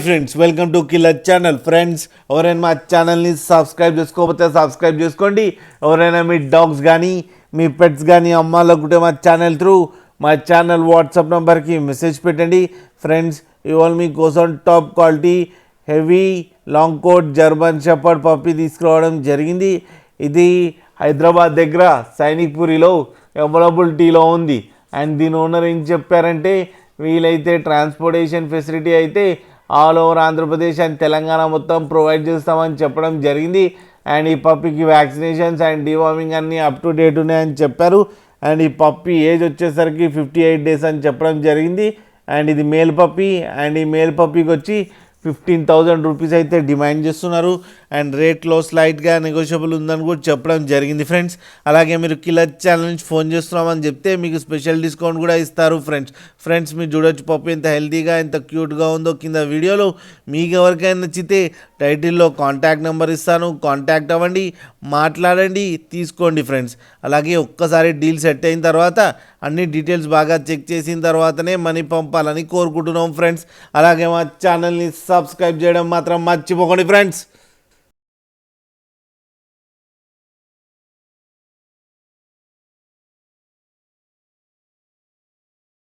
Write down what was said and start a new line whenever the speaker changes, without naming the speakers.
Friends welcome to killer channel. Friends ఎవరైనా మా ఛానల్ని సబ్స్క్రైబ్ చేసుకోకపోతే సబ్స్క్రైబ్ చేసుకోండి. ఎవరైనా మీ డాగ్స్ కానీ మీ పెట్స్ కానీ అమ్మాలనుకుంటే మా ఛానల్ త్రూ మా ఛానల్ వాట్సాప్ నెంబర్కి మెసేజ్ పెట్టండి. ఫ్రెండ్స్ ఇవాళ మీకోసం top quality heavy long coat German shepherd puppy తీసుకురావడం జరిగింది. ఇది హైదరాబాద్ దగ్గర సైనిక్పురిలో అవైలబిలిటీలో ఉంది. అండ్ దీని ఓనర్ ఏం చెప్పారంటే వీలైతే ట్రాన్స్పోర్టేషన్ ఫెసిలిటీ అయితే all over Andhra Pradesh and Telangana మొత్తం ప్రొవైడ్ చేస్తామని చెప్పడం జరిగింది. అండ్ ఈ పప్పీకి వ్యాక్సినేషన్స్ అండ్ డివార్మింగ్ అన్నీ అప్ టు డేట్ ఉన్నాయని చెప్పారు. అండ్ ఈ పప్పీ ఏజ్ వచ్చేసరికి 58 డేస్ అని చెప్పడం జరిగింది. అండ్ ఇది మేల్ పప్పీ. అండ్ ఈ మేల్ పప్పీకి వచ్చి 15,000 రూపీస్ అయితే డిమాండ్ చేస్తున్నారు. అండ్ రేట్లో స్లైట్గా నెగోషియబుల్ ఉందని కూడా చెప్పడం జరిగింది. ఫ్రెండ్స్ అలాగే మీరు కిల్లర్ ఛానల్ నుంచి ఫోన్ చేస్తున్నామని చెప్తే మీకు స్పెషల్ డిస్కౌంట్ కూడా ఇస్తారు. ఫ్రెండ్స్ మీరు చూడొచ్చు పప్పు ఎంత హెల్తీగా ఎంత క్యూట్గా ఉందో కింద వీడియోలో. మీకు ఎవరికైనా నచ్చితే టైటిల్లో కాంటాక్ట్ నెంబర్ ఇస్తాను, కాంటాక్ట్ అవ్వండి, మాట్లాడండి, తీసుకోండి. ఫ్రెండ్స్ అలాగే ఒక్కసారి డీల్ సెట్ అయిన తర్వాత అన్ని డీటెయిల్స్ బాగా చెక్ చేసిన తర్వాతనే మనీ పంపాలని కోరుకుంటున్నాం. ఫ్రెండ్స్ అలాగే మా ఛానల్ని సబ్స్క్రైబ్ చేయడం మాత్రం మర్చిపోకండి. ఫ్రెండ్స్